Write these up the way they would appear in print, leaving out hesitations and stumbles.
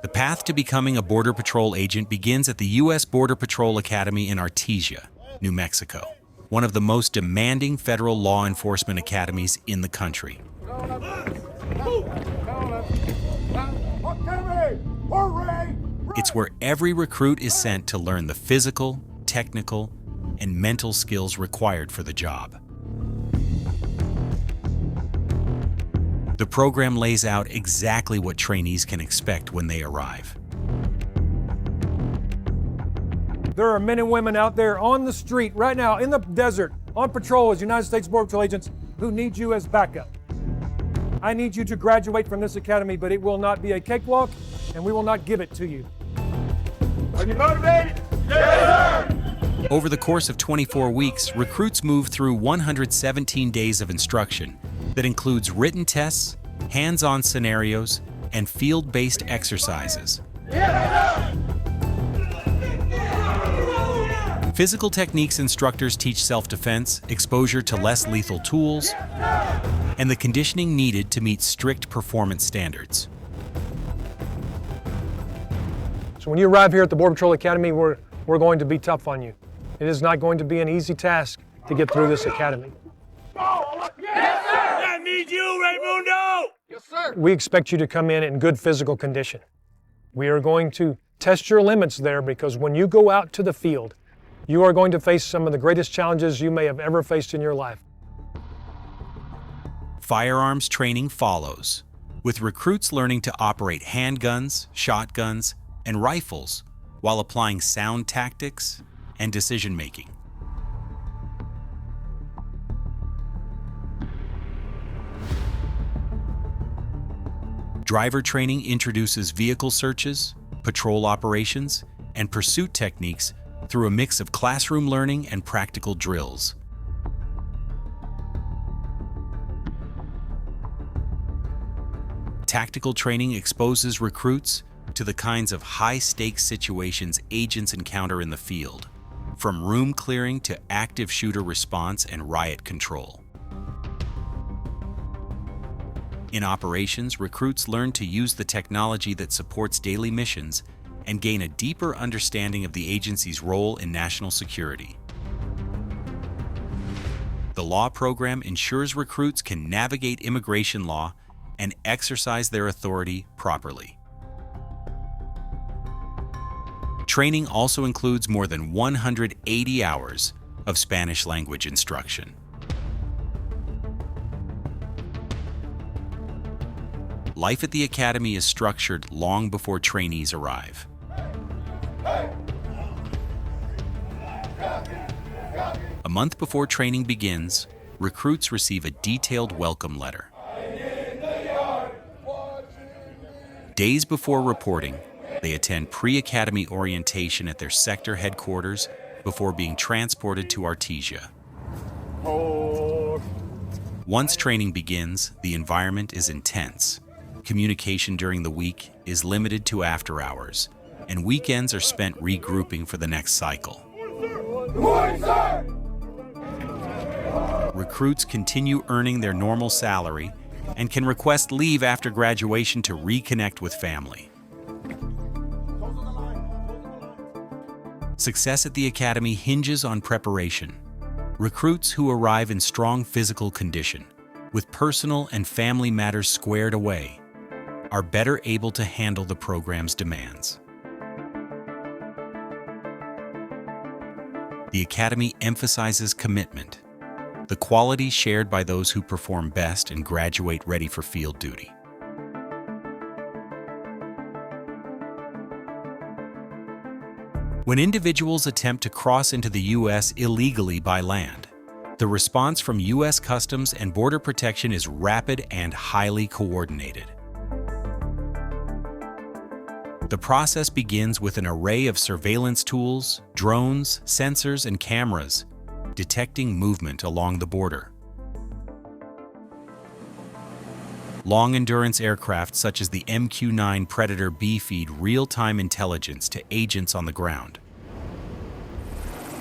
The path to becoming a Border Patrol agent begins at the U.S. Border Patrol Academy in Artesia, New Mexico, one of the most demanding federal law enforcement academies in the country. It's where every recruit is sent to learn the physical, technical, and mental skills required for the job. The program lays out exactly what trainees can expect when they arrive. There are men and women out there on the street right now in the desert on patrol as United States Border Patrol agents who need you as backup. I need you to graduate from this academy, but it will not be a cakewalk, and we will not give it to you. Are you motivated? Yes, sir! Over the course of 24 weeks, recruits move through 117 days of instruction that includes written tests, hands-on scenarios, and field-based exercises. Yes, Physical techniques instructors teach self-defense, exposure to less lethal tools, and the conditioning needed to meet strict performance standards. So when you arrive here at the Border Patrol Academy, we're going to be tough on you. It is not going to be an easy task to get through this academy. Yes, sir! That means you, Raymundo! Yes, sir! We expect you to come in good physical condition. We are going to test your limits there because when you go out to the field, you are going to face some of the greatest challenges you may have ever faced in your life. Firearms training follows, with recruits learning to operate handguns, shotguns, and rifles while applying sound tactics and decision-making. Driver training introduces vehicle searches, patrol operations, and pursuit techniques through a mix of classroom learning and practical drills. Tactical training exposes recruits to the kinds of high-stakes situations agents encounter in the field, from room clearing to active shooter response and riot control. In operations, recruits learn to use the technology that supports daily missions and gain a deeper understanding of the agency's role in national security. The law program ensures recruits can navigate immigration law and exercise their authority properly. Training also includes more than 180 hours of Spanish language instruction. Life at the academy is structured long before trainees arrive. A month before training begins, recruits receive a detailed welcome letter. Days before reporting, they attend pre-academy orientation at their sector headquarters before being transported to Artesia. Once training begins, the environment is intense. Communication during the week is limited to after hours, and weekends are spent regrouping for the next cycle. Recruits continue earning their normal salary and can request leave after graduation to reconnect with family. Success at the academy hinges on preparation. Recruits who arrive in strong physical condition, with personal and family matters squared away, are better able to handle the program's demands. The Academy emphasizes commitment, the quality shared by those who perform best and graduate ready for field duty. When individuals attempt to cross into the U.S. illegally by land, the response from U.S. Customs and Border Protection is rapid and highly coordinated. The process begins with an array of surveillance tools, drones, sensors, and cameras, detecting movement along the border. Long-endurance aircraft such as the MQ-9 Predator B feed real-time intelligence to agents on the ground.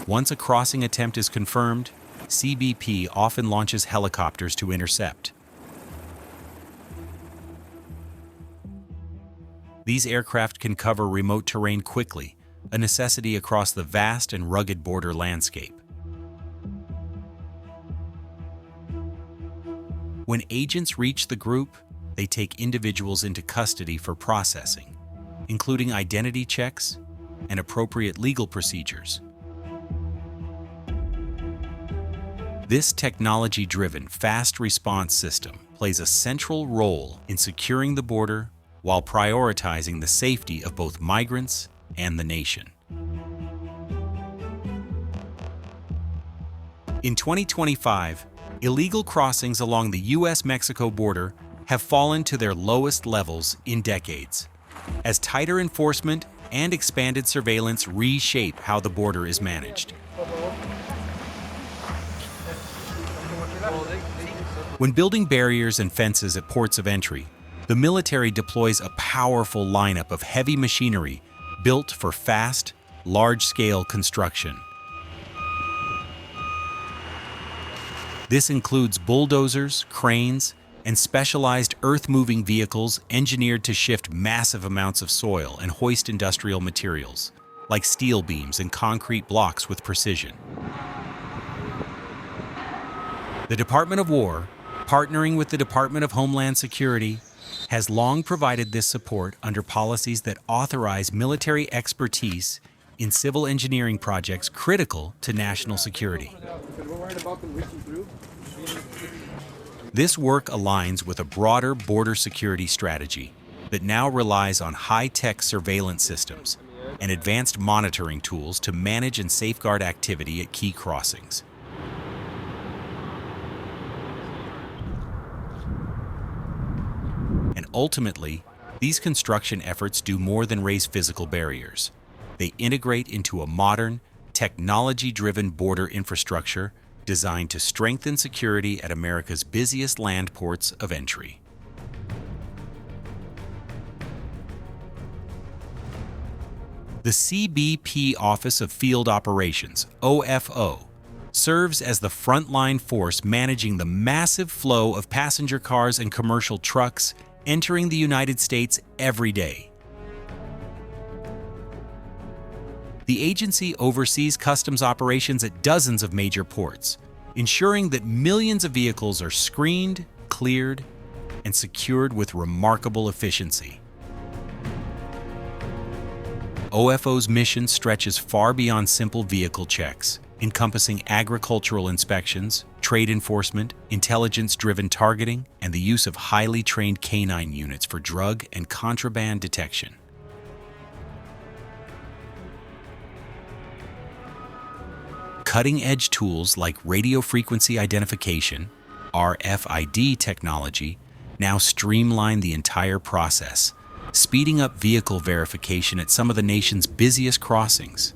Once a crossing attempt is confirmed, CBP often launches helicopters to intercept. These aircraft can cover remote terrain quickly, a necessity across the vast and rugged border landscape. When agents reach the group, they take individuals into custody for processing, including identity checks and appropriate legal procedures. This technology-driven, fast response system plays a central role in securing the border while prioritizing the safety of both migrants and the nation. In 2025, illegal crossings along the U.S.-Mexico border have fallen to their lowest levels in decades, as tighter enforcement and expanded surveillance reshape how the border is managed. When building barriers and fences at ports of entry, the military deploys a powerful lineup of heavy machinery built for fast, large-scale construction. This includes bulldozers, cranes, and specialized earth-moving vehicles engineered to shift massive amounts of soil and hoist industrial materials, like steel beams and concrete blocks with precision. The Department of War, partnering with the Department of Homeland Security, has long provided this support under policies that authorize military expertise in civil engineering projects critical to national security. This work aligns with a broader border security strategy that now relies on high-tech surveillance systems and advanced monitoring tools to manage and safeguard activity at key crossings. And ultimately, these construction efforts do more than raise physical barriers. They integrate into a modern, technology-driven border infrastructure designed to strengthen security at America's busiest land ports of entry. The CBP Office of Field Operations, OFO, serves as the frontline force managing the massive flow of passenger cars and commercial trucks entering the United States every day. The agency oversees customs operations at dozens of major ports, ensuring that millions of vehicles are screened, cleared, and secured with remarkable efficiency. OFO's mission stretches far beyond simple vehicle checks, encompassing agricultural inspections, trade enforcement, intelligence-driven targeting, and the use of highly trained canine units for drug and contraband detection. Cutting-edge tools like radio frequency identification, RFID technology, now streamline the entire process, speeding up vehicle verification at some of the nation's busiest crossings.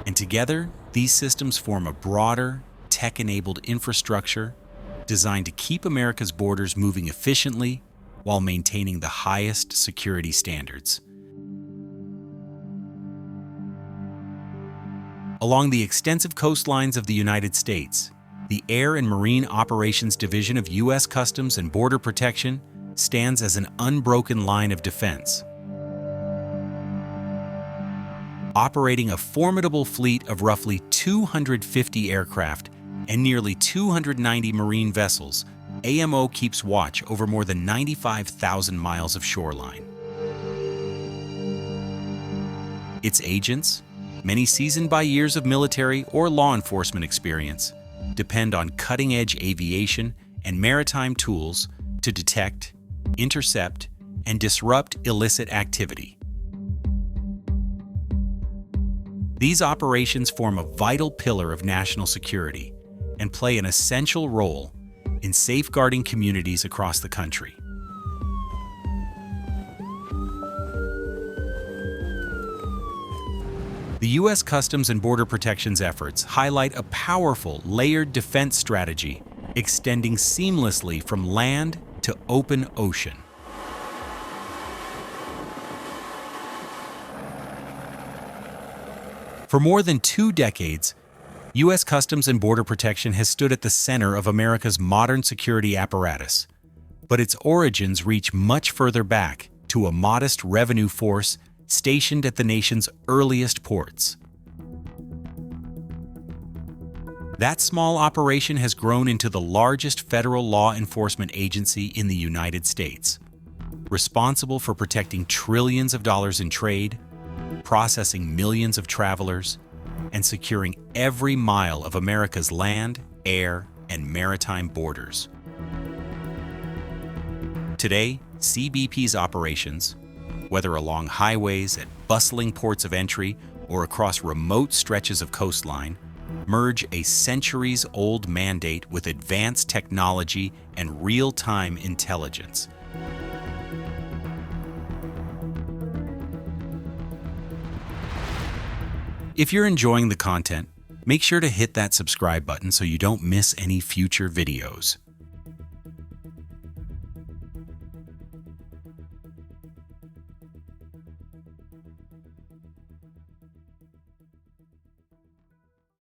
And together, these systems form a broader, tech-enabled infrastructure designed to keep America's borders moving efficiently while maintaining the highest security standards. Along the extensive coastlines of the United States, the Air and Marine Operations Division of U.S. Customs and Border Protection stands as an unbroken line of defense. Operating a formidable fleet of roughly 250 aircraft and nearly 290 marine vessels, AMO keeps watch over more than 95,000 miles of shoreline. Its agents, many seasoned by years of military or law enforcement experience, depend on cutting-edge aviation and maritime tools to detect, intercept, and disrupt illicit activity. These operations form a vital pillar of national security and play an essential role in safeguarding communities across the country. The U.S. Customs and Border Protection's efforts highlight a powerful, layered defense strategy extending seamlessly from land to open ocean. For more than 2 decades, U.S. Customs and Border Protection has stood at the center of America's modern security apparatus, but its origins reach much further back to a modest revenue force stationed at the nation's earliest ports. That small operation has grown into the largest federal law enforcement agency in the United States, responsible for protecting trillions of dollars in trade, processing millions of travelers, and securing every mile of America's land, air, and maritime borders. Today, CBP's operations, whether along highways, at bustling ports of entry, or across remote stretches of coastline, merge a centuries-old mandate with advanced technology and real-time intelligence. If you're enjoying the content, make sure to hit that subscribe button so you don't miss any future videos.